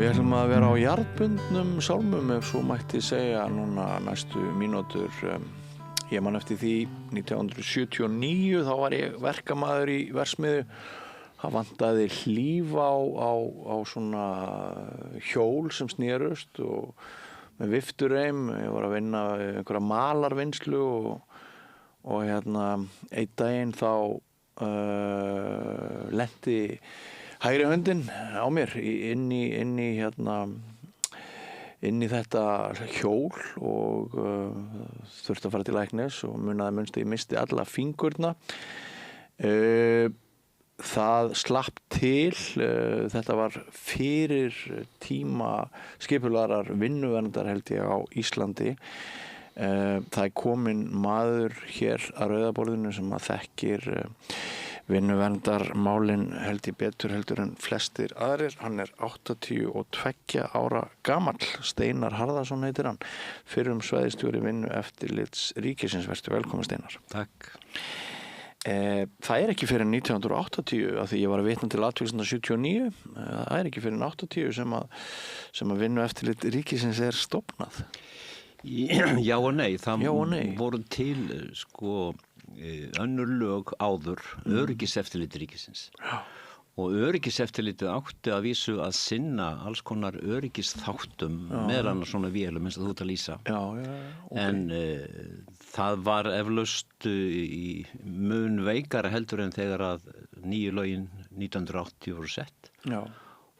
Við ætlum að vera á jarðbundnum sálmum ef svo mætti segja núna næstu mínútur. Ég man eftir því 1979 þá var ég verkamaður í verksmiðju. Það vantaði hlíf á svona hjól sem snerust og með viftureim. Ég var að vinna einhverja malarvinnslu og einn daginn þá lenti hægri höndin á mér inn í þetta hjól og þurfti að fara til læknis og munaði ég misti alla fingurna. Það slapp til, þetta var fyrir tíma skipulagðrar vinnuverndar held ég á Íslandi. Það kominn maður hér að Rauða borðinu sem að þekkir vinnuverndarmálin held ég betur heldur en flestir aðrir. Hann 82 ára gamall, Steinar Harðarson heitir hann, fyrrum svæðisstjóri vinnueftirlits ríkisins. Vertu velkominn Steinar. Takk. Það ekki fyrir 1980 af því ég var að vitna til atviksinda 79. Það ekki fyrir 80 sem að vinnueftirlit ríkisins stofnað. Já og nei, það Já og nei. voru til önnur lög áður, öryggiseftirlit ríkisins. Já. Og öryggiseftirlitið átti að vísu að sinna alls konar öryggisþáttum meðal annars svona vélum eins og þú ert að lýsa. Já, okay. En það var eflaust í mun veikara heldur en þegar að nýju lögin 1980 voru sett. Já.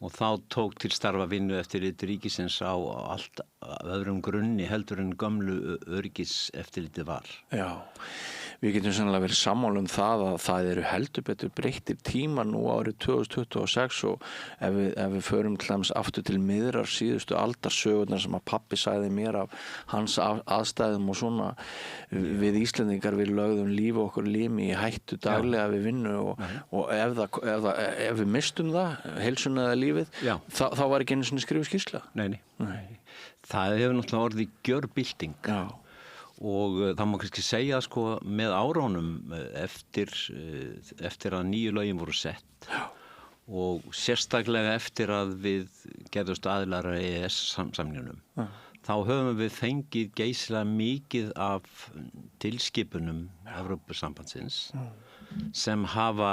Og þá tók til starfa vinnueftirlit ríkisins á allt öðrum grunni heldur en gömlu öryggiseftirlitið var. Já, við getum sannlega verið sammála það að það heldur betur breyttir tímar nú árið 2026 og ef við förum til dæmis aftur til miðrar síðustu aldarsögurnar sem að pabbi sagði mér af hans aðstæðum og svona við Íslendingar við lögðum líf okkur limi í hættu daglega við vinnu og ef við mistum það, heilsuna eða lífið, þá var ekki einu sinni skrifuð skýrsla. Nei. Það hefur náttúrulega orðið gjörbylting. Já. Og það má kannski segja með áránum eftir að nýju lögin voru sett og sérstaklega eftir að við gerðumst aðilar að EES-samningnum þá höfum við fengið geysilega mikið af tilskipunum Evrópusambandsins sem hafa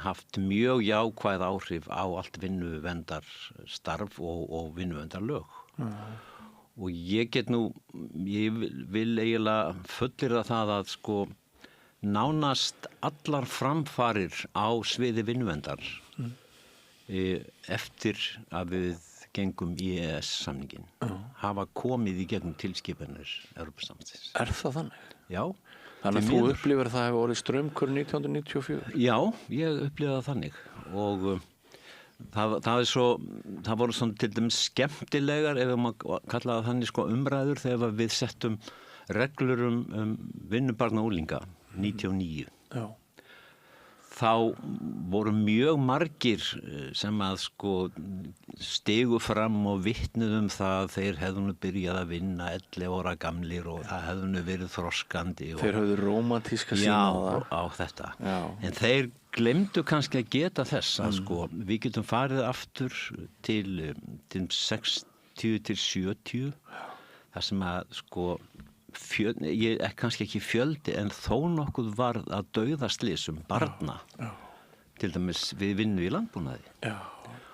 haft mjög jákvæð áhrif á allt vinnuverndarstarf og vinnuverndarlög. Og ég vil eiginlega fullyrða það að nánast allar framfarir á sviði vinnuverndar eftir að við gengum í EES-samningin hafa komið í gegnum tilskipanir Evrópusambandsins. Það þannig? Já. Þannig að þú upplifir það hefur orðið straumkur 1994? Já, ég upplifði það þannig og það voru svona til dæmis skemmtilegar ef maður kallaði það þannig umræður þegar við settum reglur vinnubarna og unglinga 99. Já. Þá voru mjög margir sem að stigu fram og vitnuðu það að þeir hefðu byrjað að vinna 11 ára gamlir og það hefðu verið þroskandi. Þeir höfðu rómantíska sýn á það. Já, á þetta. Já. En þeir glemdu kannski að geta þess að við getum farið aftur til 60 til 70 þar sem að ég kannski ekki fjöldi en þó nokkuð var að dauðaslysum barna til dæmis við vinnu í landbúnaði. Já,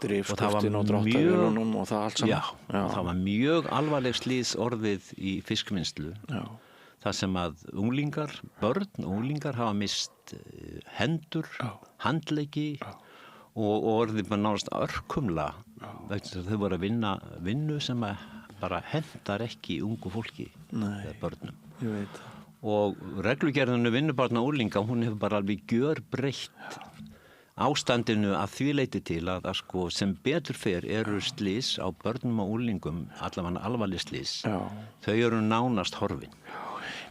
drifskriftin og dráttavélunum og það allt saman. Já, og það var mjög alvarleg slys orðið í fiskvinnslu. Já. Það sem að börn og unglingar hafa mist hendur, handleggi og orðið bara nánast örkumla vegna þess að þau voru að vinnu sem að bara hentar ekki ungu fólki eða börnum. Ég veit. Og reglugerðinu vinnubarna og unglinga, hún hefur bara alveg gjörbreytt ástandinu að því leyti til að sem betur fer slys á börnum og unglingum, allavega alvarleg slys. Já. Þau eru nánast horfin.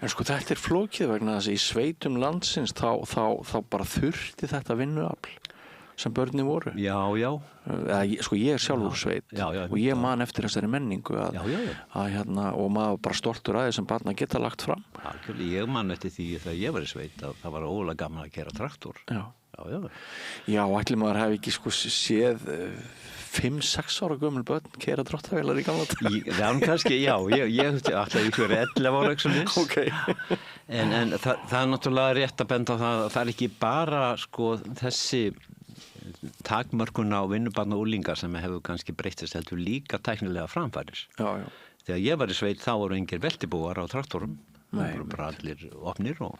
En þetta flókið vegna þess að í sveitum landsins þá bara þurfti þetta vinnuafl sem börnin voru. Já. Ég sjálfur sveit og ég man eftir þessari menningu að og maður bara stoltur að því sem barna geta lagt fram. Ég man eftir því þegar ég var í sveit að það var ólega gaman að keyra traktor. Já, ætli maður hafi ekki séð 5-6 ára gömul börn keyra dráttarvélar í gamla daga? Já, kannski, já, ég ætla ekki verið 11 ára Okay. en það náttúrulega rétt að benda á það ekki bara sko þessi takmörkun á vinnubarna og úlinga sem hefur kannski breyttist heldur líka tæknilega framfærir. Já. Þegar ég var í sveit þá voru engir veltibúar á traktorum, bara allir opnir og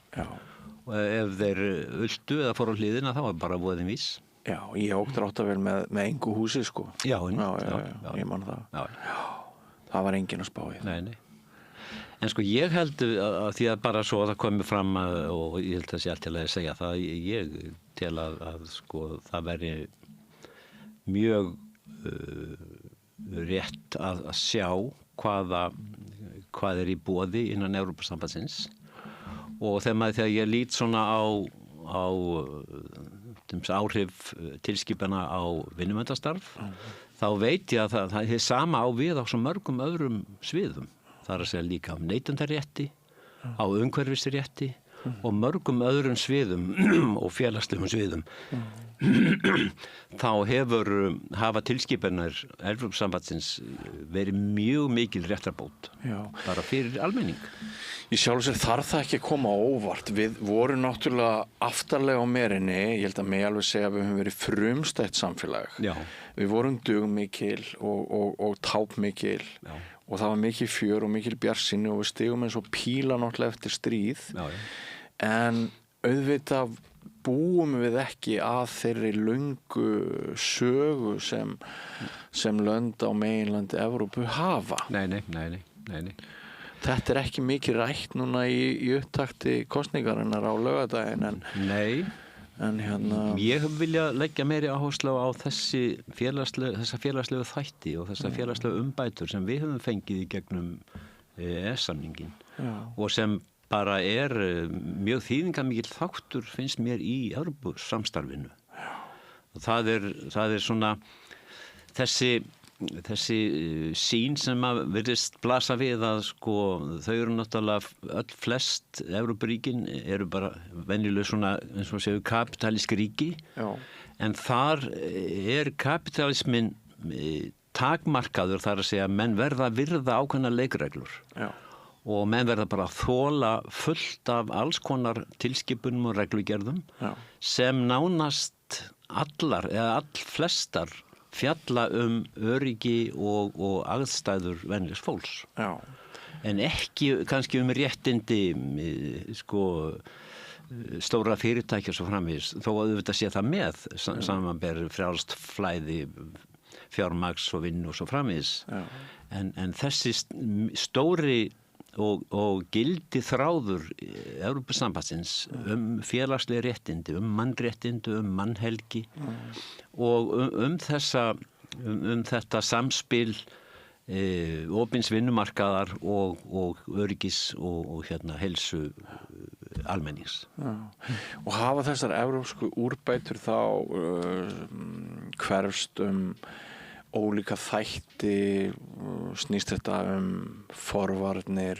ef þeir ultu eða fóru á hliðina þá var bara voðin vís. Já, ég ók dráttarvél með engu húsi sko. Já, ég man það. Já. Það var enginn að spá í það. Nei. En sko ég held að því að bara svo að það komi fram og ég held að sé allt til að segja það, ég tel að sko það veri mjög rétt að sjá hvað í boði innan Evrópusambandsins og þegar ég lít svona á áhrif tilskipana á vinnumenntastarf þá veit ég að það er sama á við á svo mörgum öðrum sviðum. Það er að segja líka neytendarétti, á umhverfisrétti og mörgum öðrum sviðum og félagslegum sviðum. Þá hafa tilskipanir Evrópusambandsins verið mjög mikil réttarbót bara fyrir almenning. Í sjálfu sér þarf það ekki að koma á óvart. Við vorum náttúrulega aftarlega á merinni, ég held að mig alveg segja að við höfum verið frumstætt samfélag. Já. Við vorum dugmikil og tápmikil og það var mikil fjör og mikil bjartsýni og við stigum eins og píla náttúrulega eftir stríð. En auðvitað búum við ekki að þeirri löngu sögu sem lönd á meginlandi Evrópu hafa. Nei. Þetta er ekki mikið rætt núna í upptakti kosningarinnar á laugardaginn en ég vilja leggja meiri áherslu á þessa félagslegu þætti og þessa félagslegu umbætur sem við höfum fengið í gegnum EES-samningin og sem bara mjög þýðingarmikill þáttur finnst mér í Evrópusamstarfinu. Það er svona þessi sín sem að virðist blasa við að sko þau eru náttúrulega öll flest Evrópuríkin eru bara venjuleg svona eins og séu kapitalísk ríki en þar kapitalismin takmarkaður þar að segja menn verða að virða ákveðnar leikreglur og menn verða bara að þola fullt af alls konar tilskipunum og reglugerðum sem nánast allar eða allflestar fjalla öryggi og aðstæður venjulegs fólks. Já. En ekki kannski réttindi sko stóra fyrirtækja svo framvegis þó að auðvitað sé það með samanber frjálst flæði fjármagns og vinnu og svo framvegis. En þessi stóri og gildi þráður Evrópusambandsins félagslega réttindi, mannréttindi, mannhelgi og þetta samspil opins vinnumarkaðar og öryggis og heilsu almennings. Og hafa þessar evrópsku úrbætur þá hverfst ólíka þætti, snýst þetta forvarnir,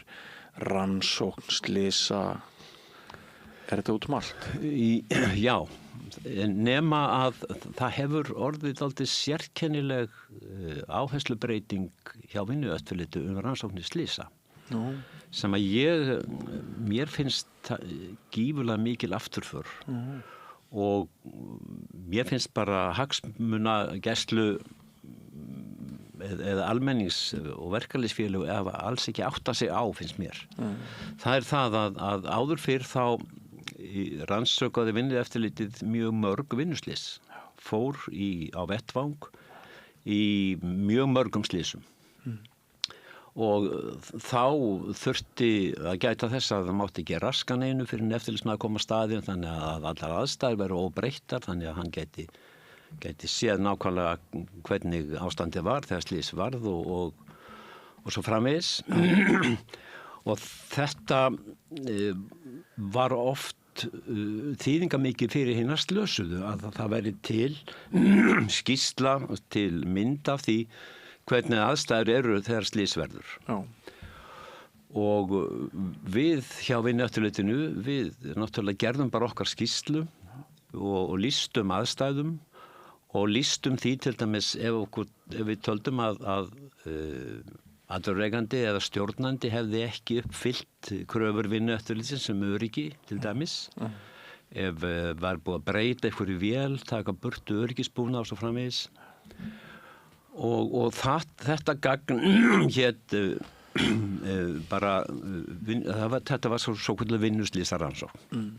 rannsókn, slysa, þetta út allt? Já, nema að það hefur orðið dálítið sérkennileg áherslubreyting hjá Vinnueftirliti rannsóknir slysa. Sem að mér finnst gífurlega mikil afturför og mér finnst bara hagsmunagæslu eða almennings- og verkalýðsfélög eða alls ekki átta sig á finnst mér. Það er það að áður fyrr þá rannsökaði Vinnueftirlitið mjög mörg vinnuslys. Fór á vettvang í mjög mörgum slysum. Og þá þurfti að gæta þess að það mátti ekki raskan einu fyrir en eftirlitsmaður kom á staðinn þannig að allar aðstæður veru óbreyttar þannig að hann gæti séð nákvæmlega hvernig ástandið var þegar slys varð og svo framvegis og þetta var oft þýðingamikið fyrir hinar slösuðu að það væri til skýrsla til mynd af því hvernig aðstæður eru þegar slys verður. Og við hjá Vinnueftirlitinu við náttúrulega gerðum bara okkar skýrslu og lýstum aðstæðum og lýstum því til dæmis ef við töldum að atvinnurekandi eða stjórnandi hefði ekki uppfyllt kröfur vinnueftirlitsins sem öryggi til dæmis. Ef var búið að breyta einhverju vél, taka burtu öryggisbúna og svo framvegis. Og þetta gagn hét þetta var svo kvöldu vinnuslýsarannsókn.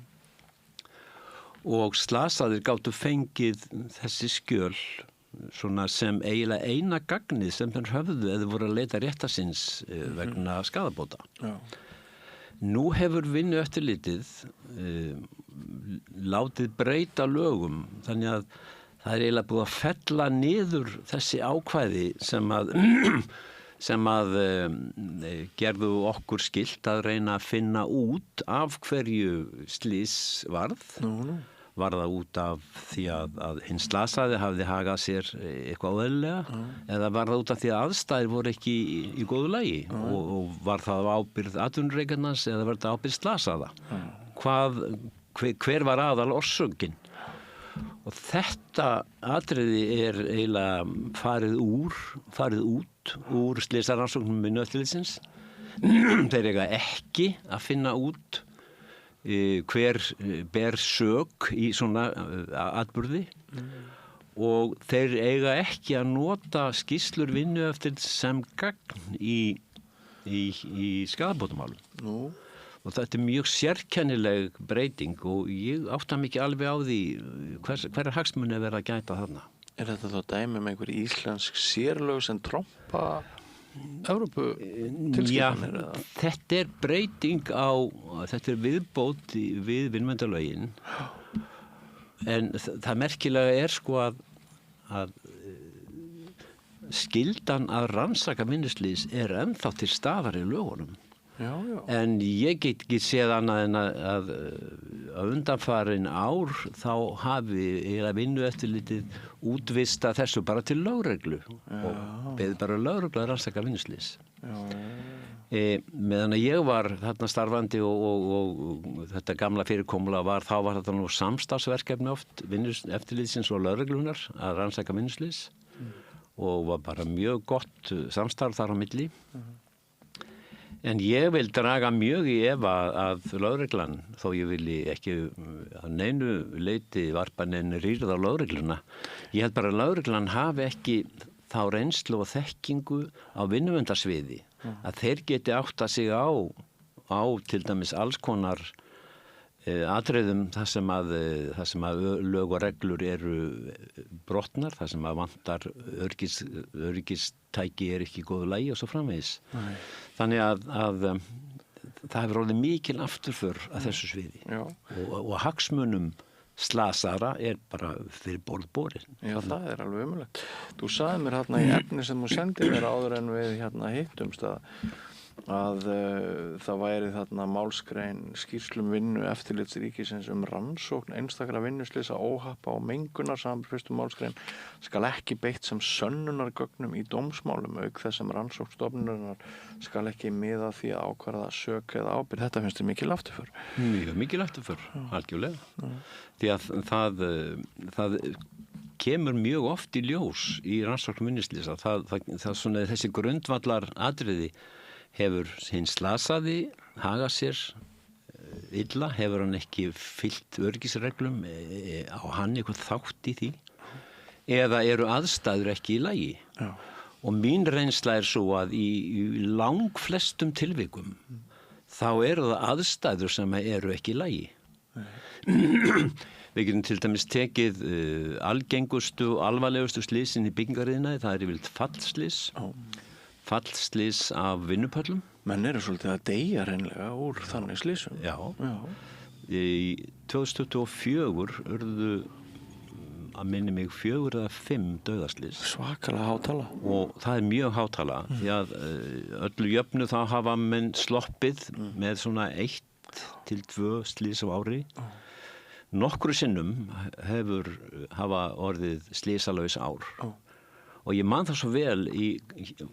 Og slasaðir gátu fengið þessi skjöl svona sem eiginlega eina gagnið sem þeir höfðu eða voru að leita réttarins vegna skaðabóta. Já. Nú hefur vinnueftirlitið látið breyta lögum, þannig að það er eiginlega búið að fella niður þessi ákvæði sem að gerðu okkur skylt að reyna að finna út af hverju slys varð. Var það út af því að hinn slasaði hafði hagað sér eitthvað óeðlilega eða var það út af því að aðstæður voru ekki í góðu lagi og var það ábyrgð atvinnurekandans eða var það ábyrgð slasaða? Hver var aðal orsökin? Og þetta atriði er eiginlega farið út úr slysarannsóknum vinnueftirlitsins. Þeir eiga ekki að finna út hver ber sök í svona atburði og þeir eiga ekki að nota skýrslur vinnueftirlits sem gagn í skaðabótamálum. Og þetta er mjög sérkennileg breyting og ég átta mig ekki alveg á því hver hagsmuni er verið að gæta þarna. Er þetta þá dæmi með einhver íslensk sérlög sem trompa Evrópu tilskipanir? Já, þetta er breyting þetta er viðbót við vinnumverndarlögin en það merkilega er sko að skyldan að rannsaka vinnuslys er ennþá til staðar í lögunum. Já. En ég get ekki séð annað en að undanfarin ár þá hafi vinnueftirlitið útvista þessu bara til lögreglu og beðið bara lögreglu að rannsaka vinnuslys. Meðan að ég var þarna starfandi og þetta gamla fyrirkomulag þá var þetta nú samstarfsverkefni oft vinnueftirlitsins og lögreglunar að rannsaka vinnuslys og var bara mjög gott samstarf þar á milli. En ég vil draga mjög í efa að lögreglan, þó ég vilji ekki að neinu leiti varpa neinu rýrð á lögregluna. Ég held bara að lögreglan hafi ekki þá reynslu og þekkingu á vinnuverndarsviði. Að þeir geti átta sig á til dæmis alls konar atriðum þar sem að lög og reglur eru brotnar, þar sem að vantar öryggistæki er ekki í góðu lagi og svo framvegis. Þannig að það hefur orðið mikil afturför að þessu sviði og hagsmunum slasara er bara fyrir borðborin. Já, það er alveg umulegt. Þú sagði mér hérna í efni sem þú sendið mér áður en við hérna hittumst að það væri þarna málsgrein skýrslum vinnu eftirlitsríkisins rannsókn einstakra vinnuslysa, óhappa og mengunar samanber fyrstu málsgrein skal ekki beitt sem sönnunargögnum í dómsmálum auk þess sem rannsóknstofnunarinnar skal ekki miða því að ákvarða sök eða ábyrgð. Þetta finnst þér mikil afturför? Mjög mikil afturför, algjörlega. Því að það kemur mjög oft í ljós í rannsókn vinnuslysa. Það svona þessi grundvallar atriði. Hefur hinn slasaði hagað sér illa, hefur hann ekki fylgt öryggisreglum, á hann eitthvað þátt í því eða eru aðstæður ekki í lagi. Og mín reynsla er svo að í langflestum tilvikum þá eru það aðstæður sem eru ekki í lagi. Við getum til dæmis tekið algengustu og alvarlegustu slysin í byggingariðnaði, það er yfirleitt fallslys af vinnupöllum. Menn eru svolítið að deyja hreinlega úr þannig slysum. Já. Í 2024 urðu að minni mig 4 eða 5 dauðaslys. Svakalega hátala. Og það er mjög hátala því að öllu jöfnu þá hafa menn sloppið með svona 1 til 2 slys á ári. Nokkru sinnum hafa orðið slysalaus ár. Og ég man það svo vel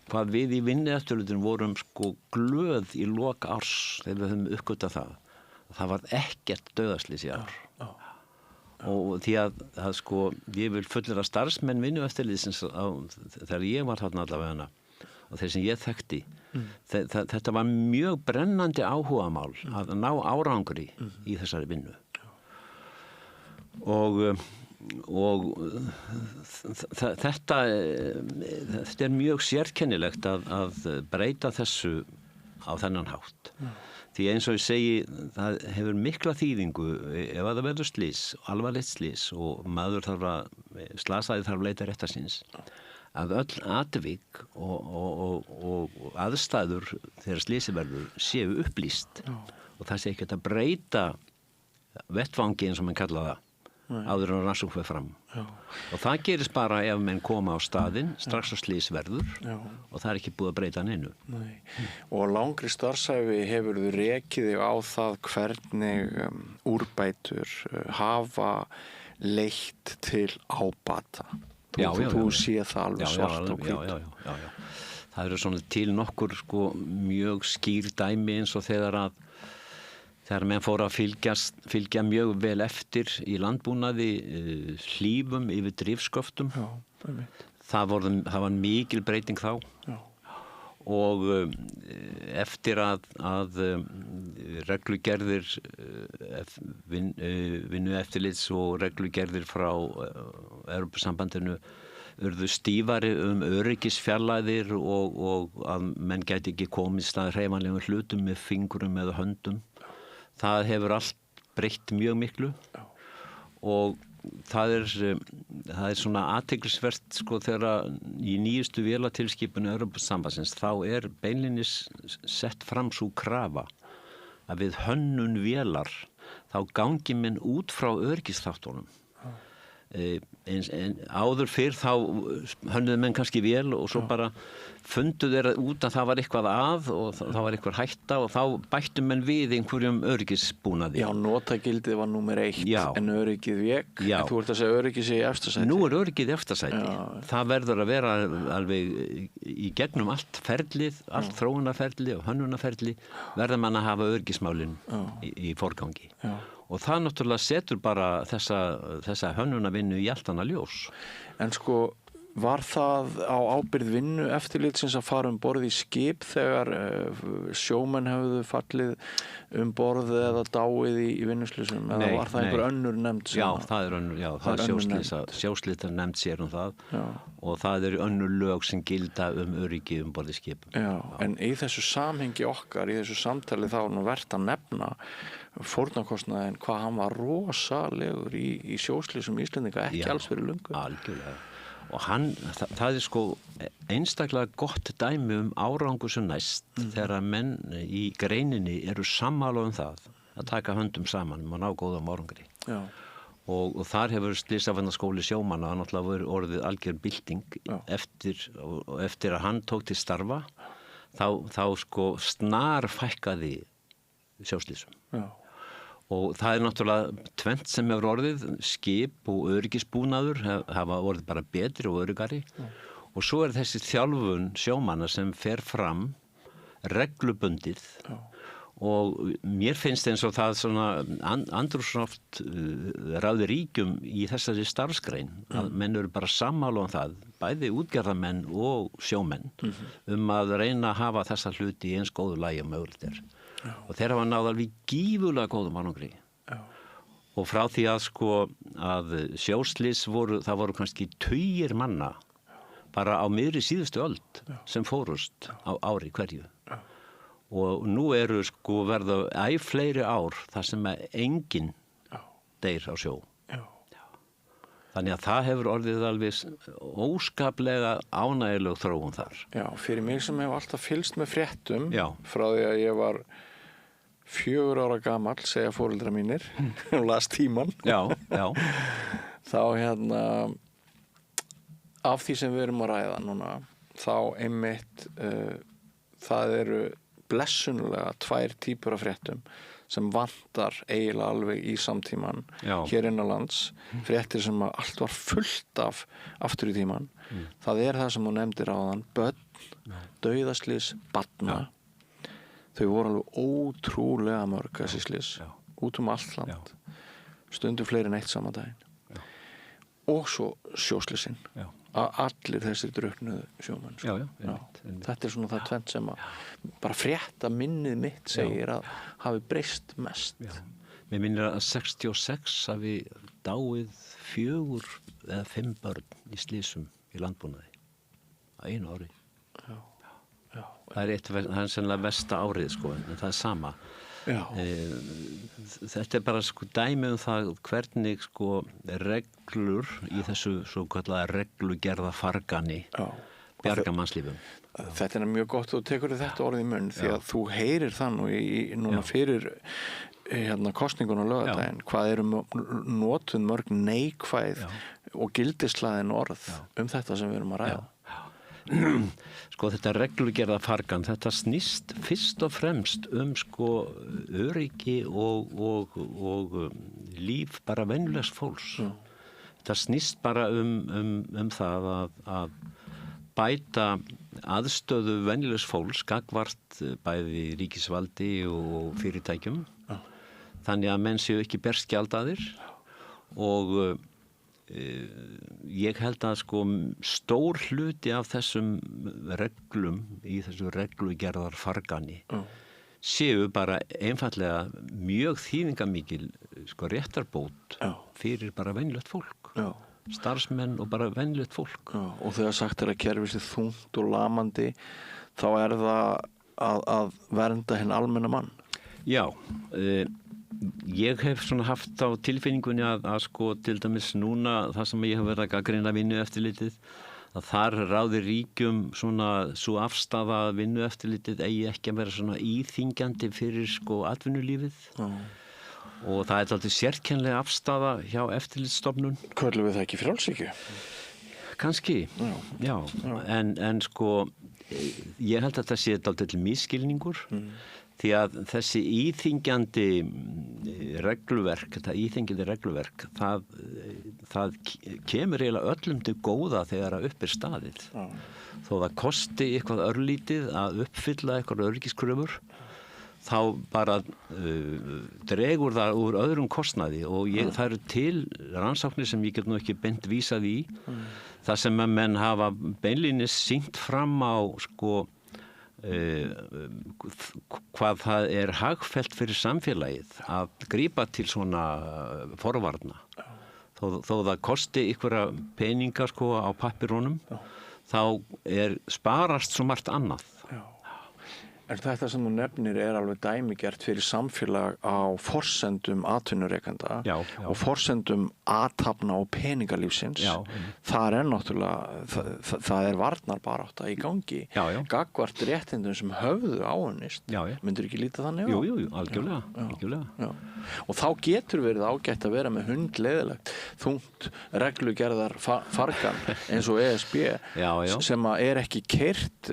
hvað við í vinnueftirlitinu vorum sko glöð í lok árs þegar við höfum uppgötvað það. Það var ekkert dauðaslys í ár. og því að sko ég vil fullera starfsmenn vinnueftirlitsins þegar ég var þarna allavega og þeir sem ég þekkti þetta var mjög brennandi áhugamál að ná árangri í þessari vinnu og þetta er mjög sérkennilegt að breyta þessu á þennan hátt því eins og ég segi það hefur mikla þýðingu ef að það verður slys, alvarlegt slys og maður slasaði þarf að leita réttar síns að öll atvik og aðstæður þegar slysi verður séu upplýst og það sé ekki að breyta vettvangi eins og mann kalla það áður en rannsókn fer fram og það gerist bara ef menn koma á staðinn strax á slys verður og það er ekki búið að breyta neinu. Og langri starfsævi hefur þú rekið þig á það hvernig úrbætur hafa leitt til ábata þú sé það alveg svart og hvít. Já. Það eru svona til nokkur sko mjög skýr dæmi eins og þegar menn fóru að fylgja mjög vel eftir í landbúnaði hlífum yfir drifsköftum. Það var mikil breyting þá. Og eftir að reglugerðir vinnueftirlits og reglugerðir frá Evrópusambandinu urðu stífari öryggisfjarlægðir og að menn gæti ekki komist að hreyfanlegum hlutum með fingurum eða höndum. Það hefur allt breytt mjög miklu og það er svona athyglisvert sko þegar í nýjustu vélatilskipun Evrópusambandsins þá er beinlínis sett fram sú krafa að við hönnun vélar þá gangi menn út frá öryggisþáttunum. Áður fyrr þá hönnuðu menn kannski vél og svo bara fundu þeir út að það var eitthvað að og það var eitthvað hætta og þá bættu menn við einhverjum öryggisbúnaði. Já, notagildið var númer 1 en öryggið vék. Þú ert að segja öryggið sé í efsta sæti. Nú er öryggið í efsta sæti. Það verður að vera alveg í gegnum allt ferlið, allt þróunarferli og hönnunarferli verður mann að hafa öryggismálin í forgangi. Og það náttúrulega setur bara þessa hönnunarvinnu í allt annað ljós. En sko, var það á ábyrgð vinnueftirlitsins að fara borð í skip þegar sjómenn hefðu fallið borð eða dáið í vinnuslysum? Eða var það einhver önnur nefnd? Já, það er sjóslítar nefnd sér það og það er önnur lög sem gilda öryggi borð í skipum. Já, en í þessu samhengi okkar, í þessu samtali þá er verðt að nefna fórnarkostnaðinn hvað hann var rosalegur í sjóslysum Íslendinga ekki alls fyrir löngu. Algjörlega. Og það er sko einstaklega gott dæmi árangur sem næst þegar menn í greininni eru sammála það að taka höndum saman og ná góðum árangri. Og þar hefur Slysavarnaskóli sjómanna náttúrulega orðið algjör bylting eftir að hann tók til starfa þá sko snar fækkaði sjóslysum. Og það er náttúrulega tvennt sem hefur orðið, skip og öryggisbúnaður hafa orðið bara betri og öryggari og svo er þessi þjálfun sjómanna sem fer fram reglubundið og mér finnst eins og það svona andrúmsloft ráði ríkjum í þessari starfsgrein að menn eru bara sammála það, bæði útgerðarmenn og sjómenn að reyna að hafa þessa hluti í eins góðu lagi og mögulegt er. Og þeir hafa náð alveg gífurlega góðum árangri og frá því að sjóslys það voru kannski tugir manna bara á miðri síðustu öld sem fórust á ári hverju og nú eru verða æ fleiri ár þar sem enginn deyr á sjó. Þannig að það hefur orðið alveg óskaplega ánægjuleg þróun þar. Já, fyrir mig sem hef alltaf fylgst með fréttum frá því að ég var 4 ára gamall, segja foreldrar mínir og las Tímann. Þá af því sem við erum að ræða núna, þá einmitt það eru blessunlega 2 típur af fréttum sem vantar eiginlega alveg í samtíman hér innanlands, fréttir sem allt var fullt af aftur í tíman. Það er það sem hún nefndir áðan, börn, dauðaslys, barna. Þau voru alveg ótrúlega mörg þessi slys, út allt land. stundum fleiri en eitt sama daginn. Já. Og svo sjóslysinn. Já. Allir þessir drukknuðu sjómenn. Já, einmitt. Þetta svona það tvennt sem að bara frétta minnið mitt segir að hafi breyst mest. Já. Mér minnir að 66 hafi dáið 4 eða 5 börn í slysum í landbúnaði á einu ári. Já. Það er sennilega versta árið sko, en það er sama. Þetta er bara sko dæmi það hvernig sko reglur í þessu svo kallaða reglugerða fargani bjarga mannslífum. Þetta er mjög gott að þú tekur þetta orðið í munn því að þú heyrir það nú núna fyrir kosningun á laugardaginn hvað eru notuð mörg neikvæð og gildislaðin orð þetta sem við erum að ræða. Sko þetta reglugerða fargan, þetta snýst fyrst og fremst sko öryggi og líf bara venjulegs fólks. Þetta snýst bara það að bæta aðstöðu venjulegs fólks gagnvart bæði ríkisvaldi og fyrirtækjum. Þannig að menn séu ekki berskjaldaðir og ég held að sko stór hluti af þessum reglum í þessu reglugerðar fargani séu bara einfallega mjög þýðingamikil sko réttarbót fyrir bara venjulegt fólk. Starfsmenn og bara venjulegt fólk. Og þegar sagt að kerfið sé þungt og lamandi þá er það að vernda hinn almenna mann. Já, ég hef svona haft á tilfinningunni að sko til dæmis núna það sem ég hef verið að gagnrýna vinnueftirlitið að þar ráði ríkjum svona svo afstaða að vinnueftirlitið eigi ekki að vera svona íþyngjandi fyrir sko atvinnulífið og það er alltaf sérkennilega afstaða hjá eftirlitsstofnun. Köllum við það ekki frjálshyggju? Kannski, já. En sko ég held að það sé alltaf misskilningur því að þessi íþyngjandi regluverk, það kemur eiginlega öllum til góða þegar að upp er staðið. Þó það kosti eitthvað örlítið að uppfylla eitthvað öryggiskröfur, þá bara dregur það úr öðrum kostnaði og það eru til rannsóknir sem ég get nú ekki beint vísað í, það sem að menn hafa beinlínis sýnt fram á sko hvað það er hagfellt fyrir samfélagið að grípa til svona forvarna þó það kosti einhverja peninga sko á pappirunum þá sparast svo margt annað. En þetta sem þú nefnir er alveg dæmigert fyrir samfélag á forsendum atvinnurekanda og forsendum athafna og peningalífsins. Það er náttúrulega, það er varnarbarátta í gangi. Gagnvart réttindum sem höfðu áunnist. Myndirðu ekki líta þannig á? Jú, algjörlega. Og þá getur verið ágætt að vera með hundleiðilegt þungt reglugerðar fargan eins og ESB sem er ekki keyrt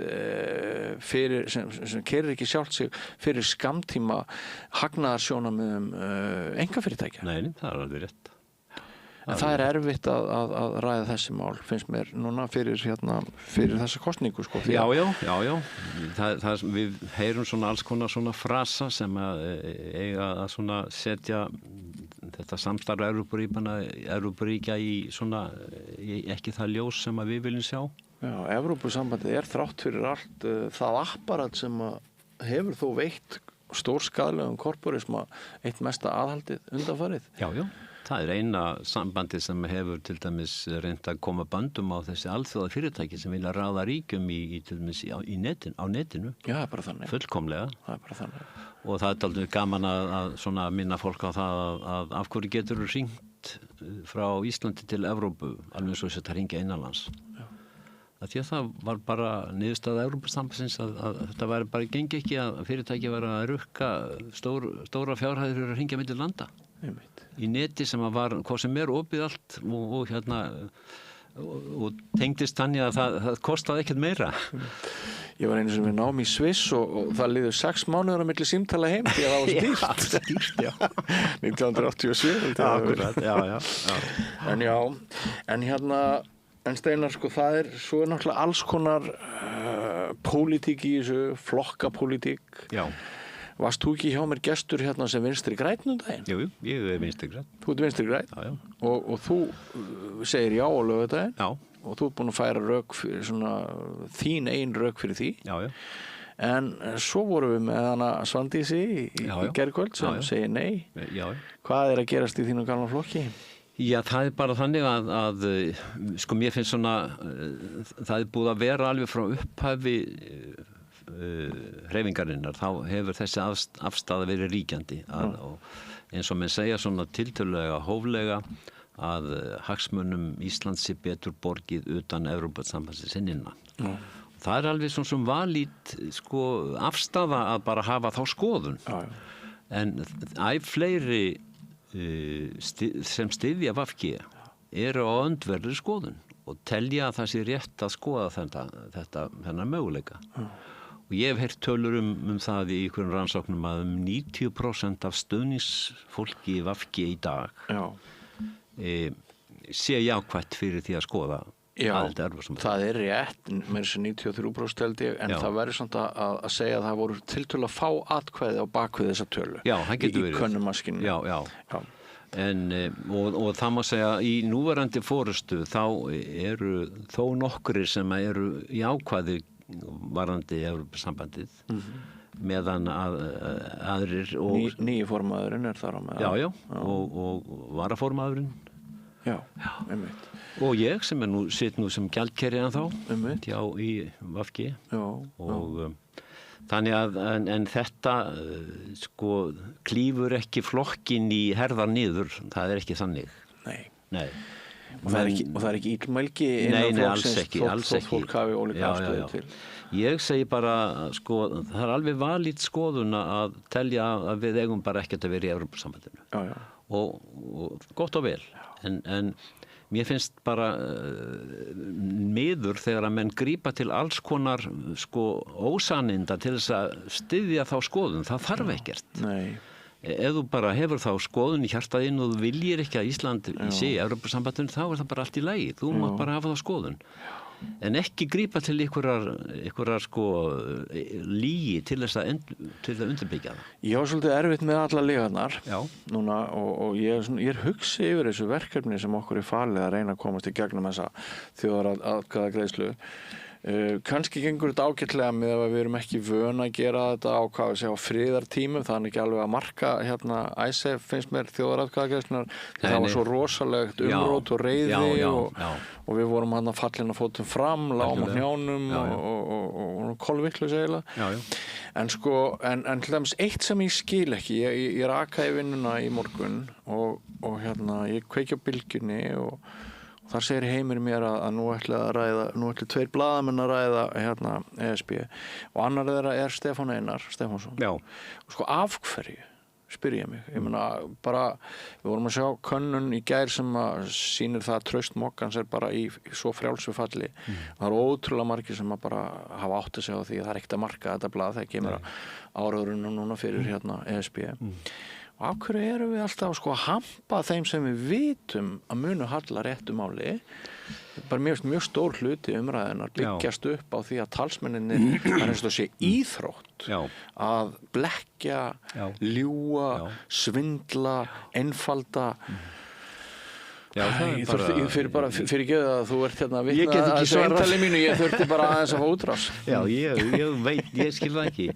fyrir sem keyrir ekki sjálft sig fyrir skammtíma hagnaðarsjónarmiðum einkafyrirtækja. Nei, það er alveg rétt. En það er erfitt að ræða þessi mál, finnst mér núna fyrir þessa kosningu sko. Já. Við heyrum svona alls konar svona frasa sem eiga að svona setja þetta samstarf Evrópuríkja í svona ekki það ljós sem að við viljum sjá. Já, Evrópusambandið er þrátt fyrir allt það apparat sem hefur þó veitt stórskaðlegum korporisma eitt mesta aðhaldið undanfarið. Já. Það er eina sambandið sem hefur til dæmis reynt að koma böndum á þessi alþjóða fyrirtæki sem vilja ráða ríkjum til dæmis á netinu. Já, það er bara þannig. Fullkomlega. Það er bara þannig. Og það er aldrei gaman að svona minna fólk á það að af hverju getur hringt frá Íslandi til Evrópu alveg svo að hringja innanlands. Því að það var bara niðurstaða Evrópusambandsins að þetta væri bara gengi ekki að fyrirtæki væri að rukka stóra fjárhæðir að hringja milli landa. Í neti sem var hvað sem opið allt og tengdist þannig að það kostaði ekkert meira. Ég var einu sem við náum í Sviss og það liður 6 mánuður á milli símtala heim því að það var dýrt. Já, 1987. Akkurat, já. En Steinar, sko, svo er náttúrulega alls konar pólitík í þessu, flokkapólitík. Já. Varst þú ekki hjá mér gestur hérna sem vinstri grænn daginn? Jú, ég vinstri grænn. Þú ert vinstri grænn? Já. Og þú segir já á laugardaginn? Já. Og þú ert búin að færa rök fyrir þín ein rök fyrir því? Já. En svo vorum við með hana Svandísi í gærkvöld sem segir nei. Já. Hvað að gerast í þínu gamla flokki? Já, það bara þannig að sko mér finnst það búið að vera alveg frá upphafi hreyfingarinnar, þá hefur þessi afstaða verið ríkjandi og eins og menn segja tiltölulega hóflega að hagsmunum Íslands sé betur borgið utan Evrópusambandsins innan. Það alveg sem valít sko afstaða að bara hafa þá skoðun. En fleiri sem styðja VG eru á öndverðri skoðun og telja að það sé rétt að skoða þennan möguleika. Og ég hef heyrt tölur það í einhverjum rannsóknum að 90% af stuðningsfólki í VG í dag sé jákvætt fyrir því að skoða. Já, það rétt, með þessi 93% held ég, en það verður samt að segja að það voru tiltölulega fá atkvæði á bakvið þessa tölu. Já, það getur verið. Í könnumaskinu. Já. Og það má segja í núverandi forystu þá eru þó nokkrir sem eru jákvæðir varðandi Evrópusambandið meðan aðrir nýji formaðurinn þar á með. Já, og varaformaðurinn. Já, einmitt. Og ég sem sitt nú sem gjaldkeri ennþá hjá í VG og þannig að en þetta sko klífur ekki flokkin í herðar niður, það ekki þannig. Nei. Og það er ekki illmælgi innan flokksins þótt fólk hafi ólíka afstöðu til. Ég segi bara sko það alveg valít skoðun að telja að við eigum bara ekkert að vera í Evrópusambandinu. Og gott og vel. En mér finnst bara miður þegar að menn grípa til alls konar sko ósanninda til þess að styðja þá skoðun. Það þarf ekkert. Nei. Ef þú bara hefur þá skoðun í hjartaðinn og þú viljir ekki að Ísland sé í Evrópusambandinu, þá það bara allt í lagi. Þú mátt bara hafa þá skoðun. En ekki grípa til einhverjar sko lygi til að undirbyggja það. Ég var svolítið erfitt með alla lygarnar núna og ég hugsi yfir þessu verkefni sem okkur falið að reyna að komast í gegnum þessa þjóðaratkvæðagreiðslu. Kannski gengur þetta ágætlega með að við erum ekki vön að gera þetta á friðartímum, það er ekki alveg að marka ISAF finnst mér þjóðaratkvæðagreiðslunar, það var svo rosalegt umrót og reiði og við vorum fallin að fótum fram, lágum á hnjánum og kolvitlaus eiginlega. En sko, en til dæmis eitt sem ég skil ekki, ég rakaði vinnuna í morgun og ég kveiki á Bylgjunni og þar segir Heimir mér að nú ætli tveir blaðamenn að ræða ESB og annar þeirra Stefán Einar Stefánsson. Og sko af hverju, spyr ég mig. Ég meina bara, við vorum að sjá könnun í gær sem sýnir það að traust mokkans bara í svo frjálsu falli. Það eru ótrúlega margir sem bara hafa átt að segja á því að það ekkert að marka þetta blað þegar kemur áraðurinn núna fyrir ESB. Og af hverju erum við alltaf að hampa þeim sem við vitum að munu halla réttu máli? Bara mjög stór hluti umræðunar byggjast upp á því að talsmenninir það eins og sé íþrótt að blekkja, ljúga, svindla, einfalda. Ég fyrirgeðu að þú ert að vitna að þessu eintali mínu, ég þurfti bara aðeins að fá útrás. Já, ég veit, ég skil það ekki.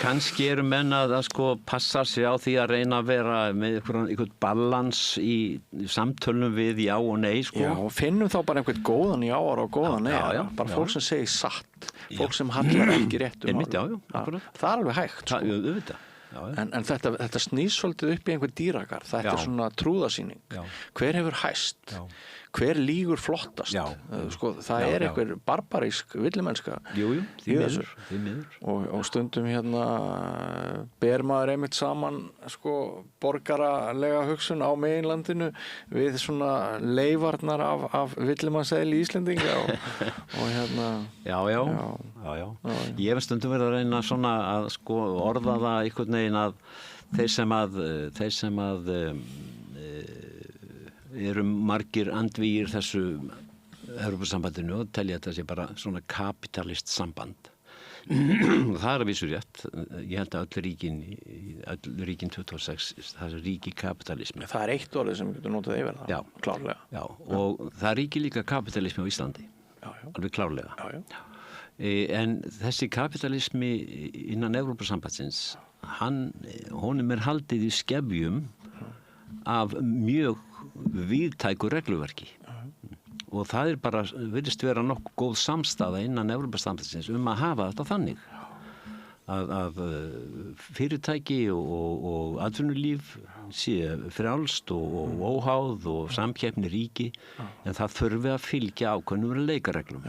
Kannski eru menn að sko passa sig á því að reyna að vera með einhvern balans í samtölum við já og nei sko. Já, og finnum þá bara einhvern góðan jáar og góðan nei, bara fólk sem segir satt, fólk sem hallar ekki réttum málum. Það er alveg hægt sko. Auðvitað. En þetta snýst svolítið upp í einhver dýragarð. Þetta er svona trúðasýning. Hver hefur hæst? Hver lýgur flottast? Sko, það er einhver barbarísk villimennska í þessu. Og stundum ber maður einmitt saman sko, borgaralega hugsun á meginlandinu við svona leifarnar af villimannseðli Íslendinga og Já. Ég hef stundum verið að reyna svona að sko orða það einhvern veginn að þeir sem eru margir andvígir þessu Evrópusambandinu og telja þetta sé bara svona kapitalist samband. Það að vísu rétt. Ég held að öll ríkin 26, það ríki kapitalismi. Það eitt orðið sem getur notað yfir það. Já. Klárlega. Já, og það ríki líka kapitalismi á Íslandi. Já. Alveg klárlega. Já. En þessi kapitalismi innan Evrópusambandsins, honum haldið í skefjum af mjög víðtæku regluverki. Og það bara, virðist vera nokkuð góð samstaða innan Evrópusambandsins að hafa þetta þannig að fyrirtæki og atvinnulíf sé frjálst og óháð og samkeppni ríki, en það þurfi að fylgja ákveðnum leikreglum.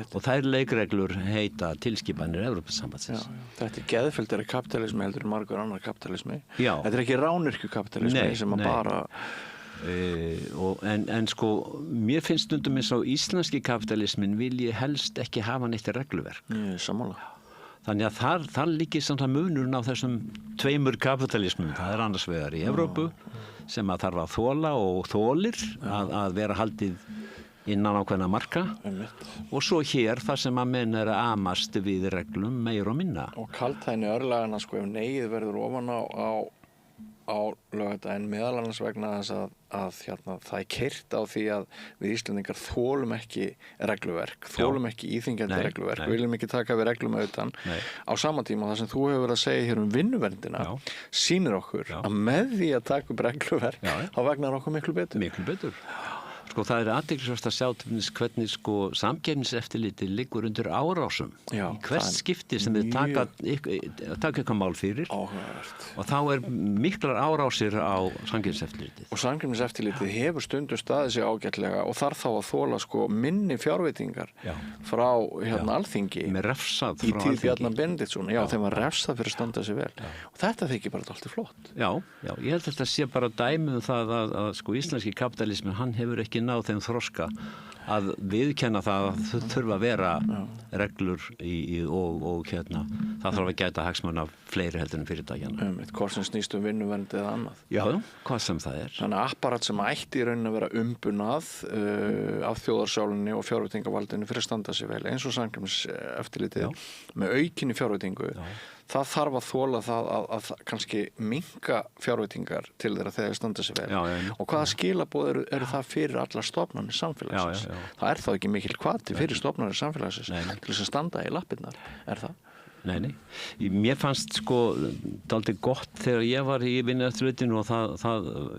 Og þær leikreglur heita tilskipanir Evrópusambandsins. Þetta geðfelldari kapitalismi heldur en margur annar kapitalismi. Já. Þetta ekki rányrkju kapitalismi sem að bara... En sko, mér finnst stundum eins og íslenski kapitalismin vilji helst ekki hafa neitt regluverk. Sammála. Þannig að þar líkir samt að munurinn á þessum tveimur kapitalismum. Það annars vegar í Evrópu sem að þarf að þola og þolir að vera haldið innan ákveðna marka. Og svo hér þar sem að menn að amast við reglum meir og minna. Og kaldhæðni örlagana, sko, ef negið verður ofan á laugardaginn, meðal annars vegna þess að það keyrt á því að við Íslendingar þolum ekki regluverk, þolum ekki íþyngjandi regluverk, við viljum ekki taka við reglum utan. Á sama tíma það sem þú hefur verið að segja hér vinnuverndina sýnir okkur að með því að taka upp regluverk þá vegnar okkur miklu betur. Miklu betur. Sko, það athyglisvert að sjá hvernig sko samkeppniseftirlitið liggur undir árásum í hvert skipti sem þið taka eitthvað mál fyrir. Áhugavert. Og þá miklar árásir á samkeppniseftirlitið. Og samkeppniseftirlitið hefur stundum staðið sig ágætlega og þarf þá að þola sko minni fjárveitingar frá Alþingi með refsað frá Alþingi. Í tíð Bjarna Benediktsson, þeim var refsað fyrir að standa sig vel. Og þetta þykir bara dálítið flott. Já, ég held að þetta sé bara dæmi það að sko íslenski kapitalismin, hann hefur ekki náð þeim þroska að viðkenna það að þau þurfa að vera reglur og það þarf að gæta hagsmuna fleiri heldur en fyrirtækjana. Hvort sem snýst vinnuvernd eða annað. Já, hvað sem það Þannig að apparat sem ætti í rauninni að vera umbunað af þjóðarsálunni og fjárveitingavaldinu fyrir að standa sig vel, eins og samkeppniseftirlitið með aukinni fjárveitingu. Það þarf að þola það að kannski minnka fjárveitingar til þeirra þegar standa sig vel. Og hvaða skilaboð eru það fyrir allar stofnanir samfélagsins? Það þá ekki mikil hvati fyrir stofnanir samfélagsins til þess að standa í lappirnar, það? Nei. Mér fannst sko dálítið gott þegar ég var í vinnueftirlitinu og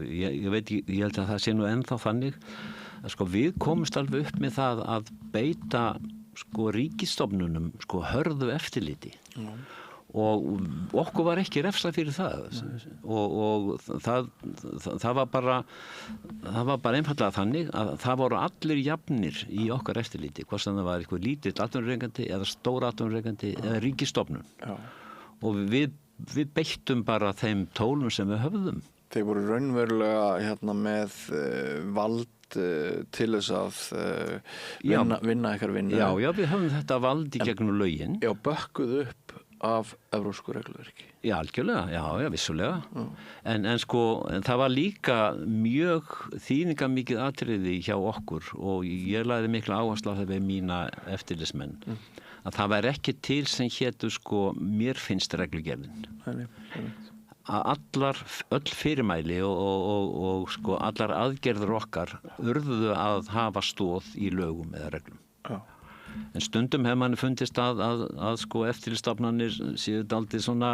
ég held að það sé nú ennþá þannig að sko við komumst alveg upp með það að beita sko ríkisstofnunum sko hörðu eftirliti. Og okkur var ekki refsað fyrir það og það var bara einfaldlega þannig að það voru allir jafnir í okkar eftirliti, hvort sem það var eitthvað lítill atvinnurekandi eða stór atvinnurekandi eða ríkisstofnun. Og við beittum bara þeim tólum sem við höfðum. Þeir voru raunverulega með vald til þess að vinna ykkar vinnu. Já, við höfum þetta vald í gegnum lögin. Já, bökkuð upp af evrópsku regluverki. Já, algjörlega, já, vissulega. En það var líka mjög þýðingarmikið atriði hjá okkur og ég lagði mikla áherslu á það við mína eftirlitsmenn að það væri ekki til sem hétu mér finnst reglugerðin. Að öll fyrirmæli og allar aðgerður okkar urðuðu að hafa stoð í lögum eða reglum. En stundum hefur manni fundist að eftirlitsstofnanir séu dálítið svona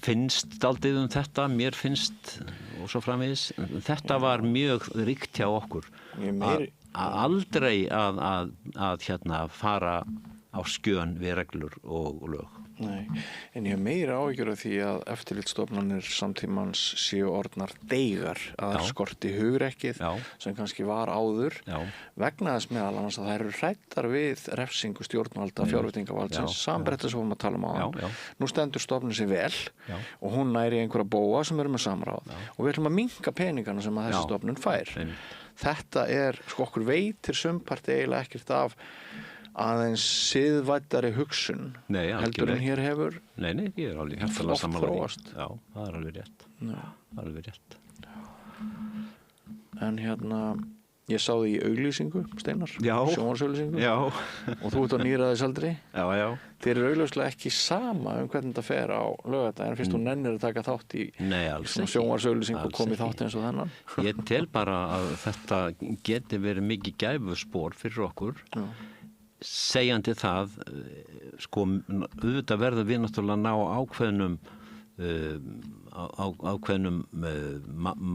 finnst dálítið þetta, mér finnst og svo framvegis. Þetta var mjög ríkt hjá okkur að aldrei að fara á skjön við reglur og lög. Nei, en ég hef meira áhyggjur af því að eftirlitsstofnanir samtímans séu orðnar deigar að skorti hugrekkið sem kannski var áður vegna þess meðal annars að það eru hræddar við refsingu stjórnvalda fjárveitingavaldsins, sambreytta sem við að tala um á. Nú stendur stofnun sér vel og hún næri einhverja bóa sem eru með samráð og við ætlum að minnka peningana sem að þessi stofnun fær. Þetta okkur veitir sumpart eiginlega ekkert af aðeins siðvæddari hugsun heldur en hér hefur Nei, ég alveg hjartanlega sammála því. Já, það alveg rétt. Það alveg rétt. En Ég sá því í auglýsingu, Steinar, sjónvarpsauglýsingu og þú ert á níræðisaldri. Já. Þeir eru augljóslega ekki sama hvernig þetta fer á laugardaginn fyrst þú nennir að taka þátt í sjónvarpsauglýsingu og komið þátt eins og þennan. Ég tel bara að þetta geti verið mikið gæfuspor fyrir okkur. Segjandi það, sko, auðvitað verður við náttúrulega ná ákveðnum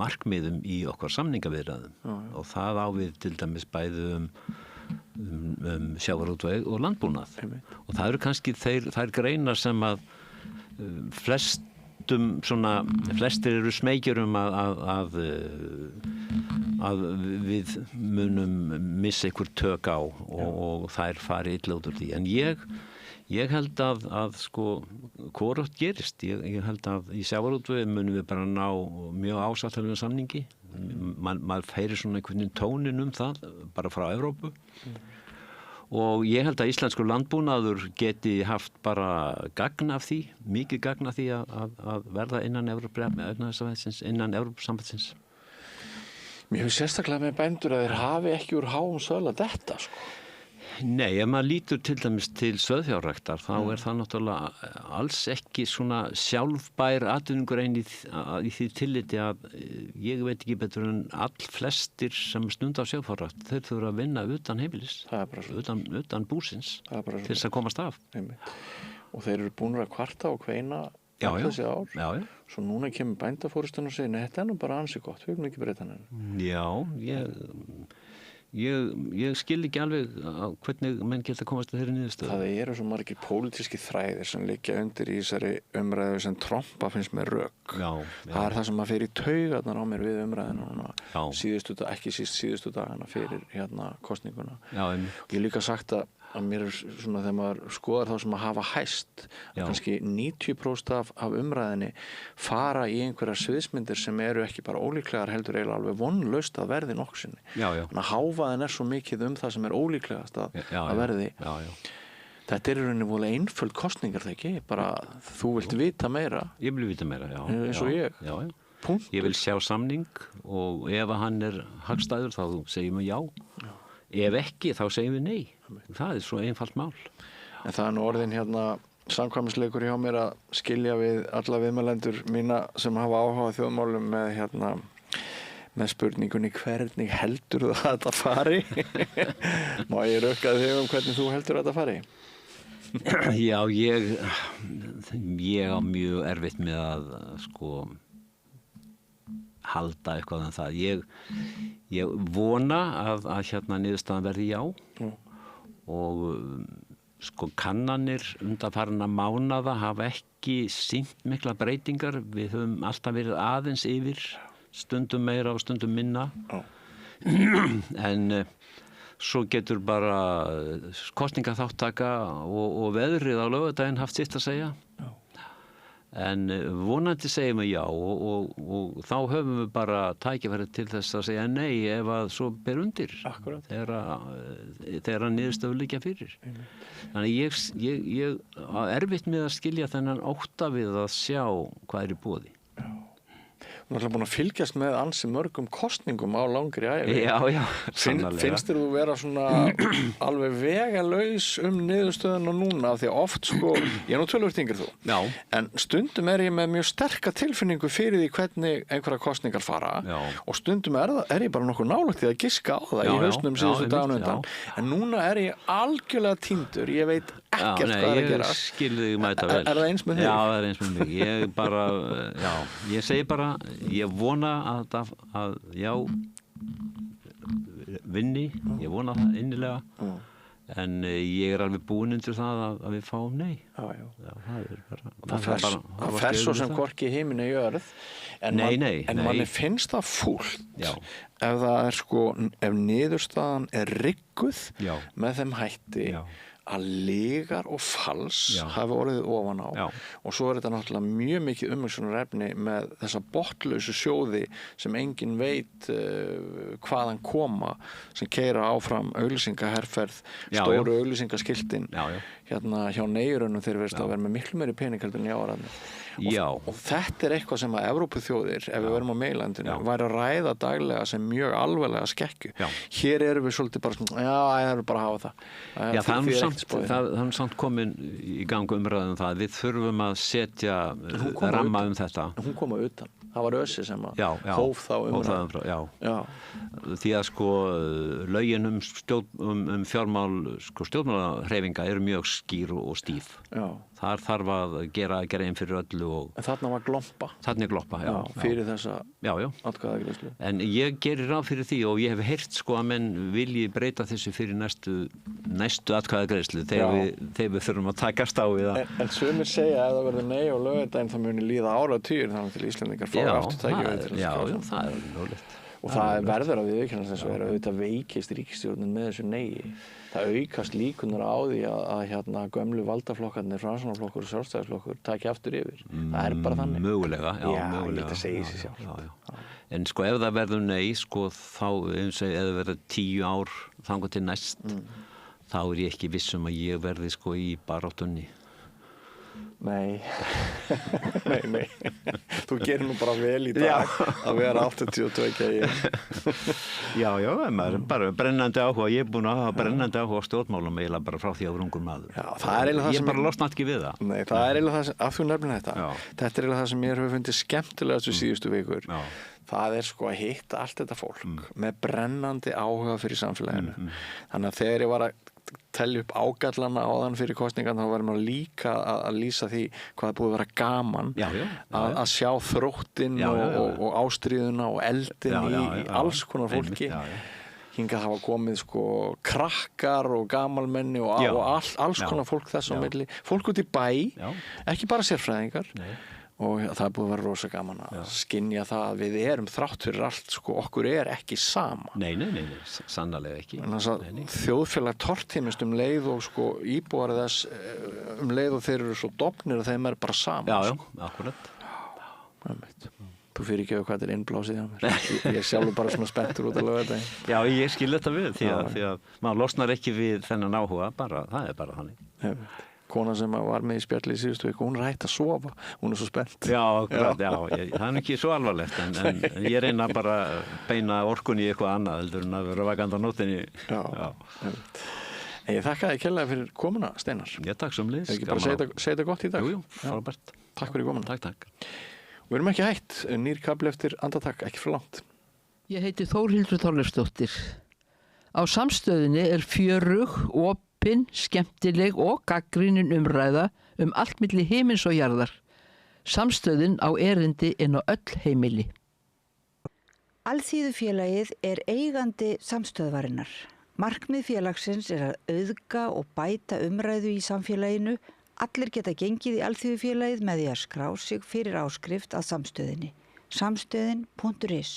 markmiðum í okkar samningaviðræðum og það á við til dæmis bæði um sjávarútveg og landbúnað og það eru kannski þær greinar sem að flestir eru smeykjur að við munum missa einhver tök á og þær fari illa út úr því en ég held að sko hvorugt gerist. Ég held að í sjávarútvegi munum við bara ná mjög ásættanlegum samningi. Maður færir svona einhvern tónin það bara frá Evrópu. Og ég held að íslenskur landbúnaður geti haft bara gagn af því, mikið gagn af því að verða innan Evrópusambandsins. Mér hefur sérstaklega með bændur að þeir hafi ekki úr háum söl að detta, sko. Nei, ef maður lítur til dæmis til sauðfjárræktar þá það náttúrulega alls ekki svona sjálfbær atvinnugrein í því tilliti að ég veit ekki betur en flestir sem stunda á sauðfjárrækt þeir þurfa að vinna utan heimilis, utan búsins til þess að komast af. Og þeir eru búnir að kvarta og kveina þessi ár. Já. Svo núna kemur bændafórustan og segir, nei, þetta nú bara ansi gott, við viljum ekki breyta henni. Já, Ég skil ekki alveg hvernig menn geta komast að þeirri niðurstöðu. Það eru svo margir pólitíski þræðir sem liggja undir í þessari umræðu sem Trompa finnst með rök. Það er það sem að fer í taugarnar á mér við umræðina ekki síðustu dagana fyrir kosninguna. Ég hef líka sagt að mér svona þegar maður skoðar þá sem að hafa hæst kannski 90% af umræðinni fara í einhverjar sviðsmyndir sem eru ekki bara ólíklegar heldur eiginlega alveg vonlaust að verði nokksinni. Þannig að hávaðin er svo mikið það sem er ólíklegast að verði. Þetta er í rauninni voðalega einföld kosningar það ekki, bara þú vilt vita meira. Ég vil vita meira, já. Eins og ég. Ég vil sjá samning og ef hann er hagstæður þá segjum við já. Ef ekki, þá segjum við nei. Það er svo einfalt mál. En það er nú orðin samkvæmisleikur hjá mér að skilja við alla viðmælendur mína sem hafa áhuga á þjóðmálum með spurningunni hvernig heldur þú að þetta fari? Má ég rökka þig hvernig þú heldur að þetta fari? Já, ég á mjög erfitt með að halda eitthvað en það. Ég vona að niðurstaðan verði já og kannanir undanfarinna mánaða hafa ekki sýnt mikla breytingar. Við höfum alltaf verið aðeins yfir, stundum meira og stundum minna. En svo getur bara kosningaþáttaka og veðrið á laugardaginn haft sitt að segja. En vonandi segjum við já og þá höfum við bara tækifæri til þess að segja nei ef að svo ber undir þegar niðurstöður liggja fyrir. Þannig ég á erfitt með að skilja þennan ótta við að sjá hvað er í boði. Þú ert búin að fylgjast með ansi mörgum kosningum á langri ævi. Já, sannarlega. Finnst þér þú vera svona alveg vegalaus niðurstöðuna núna? Því oft ég er nú töluvert yngri þú. Já. En stundum er ég með mjög sterka tilfinningu fyrir því hvernig einhverja kosningar fara. Já. Og stundum er ég bara nokkuð nálægt því að giska á það í haustnum síðustu daginn undan. En núna er ég algjörlega týndur. Ég veit ekkert hvað er að gera. Ég skil þig mæta vel. Er það eins með þig? Já, það er eins með mig. Ég segi bara ég vona að já vinni, ég vona það innilega en ég er alveg búinn undir það að við fáum nei. Það fer svo sem hvorki himinn er jörð en manni finnst það fúlt ef það er ef niðurstaðan er rigguð með þeim hætti að lygar og fals hafi orðið ofan á og svo er þetta náttúrulega mjög mikið umhugsunarefni með þessa botnlausu sjóði sem enginn veit hvaðan koma sem keyra áfram auglýsingaherferð, stóru auglýsingaskiltin hjá neyjurunum þeir verðist að vera með miklu meiri pening heldur en jáararnir. Já. Og þetta eitthvað sem að Evrópuþjóðir, ef við verum á meginlandinu, væri að ræða daglega sem mjög alvarlega skekkju. Hér erum við svolítið bara svona, það er bara að hafa það. Já, það er samt komin í gang umræðum það. Við þurfum að setja ramma þetta. Hún kom að utan. Það var Össi sem að hóf þá umræðum. Já. Því að sko lögin fjármál stjórnmálahreyfinga eru mjög skýr og stíf. Já. Þar þarf að gera einn fyrir öllu En þarna var gloppa. Þarna er gloppa, já. Fyrir þessa atkvæðagreiðslu. En ég gerir ráð fyrir því og ég hef heyrt sko að menn vilji breyta þessu fyrir næstu atkvæðagreiðslu þegar við þurfum að takast á við það. En sumir segja að ef það verður nei á laugardaginn þá muni líða áratugir þannig til Íslendingar fá afturtæki við til Já, það er mögulegt. Og það verður að viðurkennast eins og auðvitað veikist ríkisstjórnin með þessu nei. Það aukast líkunar á því að gömlu valdaflokkarnir, Framsóknarflokkur og Sjálfstæðisflokkur taki aftur yfir. Það er bara þannig. Mögulega, mögulega. Það segir sig sjálf. Já. En sko ef það verður nei, sko þá eins og ef það verður 10 ár þangað til næst, þá er ég ekki viss um að ég verði sko í baráttunni. Nei. Nei. Þú gerir nú bara vel í dag að vera 82 í. Já, maður er bara brennandi áhuga. Ég er búin að hafa brennandi áhuga á stjórnmálum eiginlega bara frá því að vera ungur maður. Já, það er eiginlega það sem ég bara losna ekki við það. Nei, það er eiginlega það sem, að þú nefnir þetta. Þetta er eiginlega það sem ég hefur fundið skemmtilegast við síðustu vikur. Það er sko að hitta allt þetta fólk með brennandi áhuga fyrir samfélaginu. Þannig að þegar ég var að telja upp ágallana áðan fyrir kosningan þá var maður líka að lýsa því hvað það búið að vera gaman að sjá þróttinn og ástríðuna og eldin í alls konar fólki. Hingað hafa komið sko krakkar og gamalmenni og alls konar fólk þess á milli. Fólk út í bæ, ekki bara sérfræðingar. Og það er búið að vera rosa gaman að skynja það að við erum þrátt fyrir allt sko, okkur er ekki sama. Nei, sannarlega ekki. Þjóðfélag tortímist leið og sko íbúar þess leið og þeir eru svo dofnir og þeim er bara sama. Sko. Akkurat. Þú fyrir ekki hvað þetta er innblásið hjá mér. Ég er sjálfur bara svona spenntur út að löga þetta. Já, ég skil þetta við því að maður losnar ekki við þennan áhuga, það er bara þannig. Kona sem var með í spjalli í síðustu viku, hún er hætt að sofa, hún er svo spennt. Já, það er ekki svo alvarlegt, en ég reyna bara að beina orkunni í eitthvað annað, heldur en að vera vakandi á nóttinni. En ég þakka þér kærlega fyrir komuna, Steinar. Já, takk sömuleiðis. Ekki bara segja þetta gott í dag. Jú, frábært. Takk fyrir komuna. Takk. Við erum ekki hætt, nýr kafli eftir andartak, ekki fyrir langt. Ég heiti Þórhildur Þorleifsdóttir. Á Samstöðinni er fjörug, opin, skemmtileg og gagnrýnin umræða allt milli himins og jarðar. Samstöðin á erindi inn á öll heimili. Alþýðufélagið er eigandi samstöðvarinnar. Markmið félagsins er að auðga og bæta umræðu í samfélaginu. Allir geta gengið í Alþýðufélagið með því að skrá sig fyrir áskrift að samstöðinni. Samstöðin.is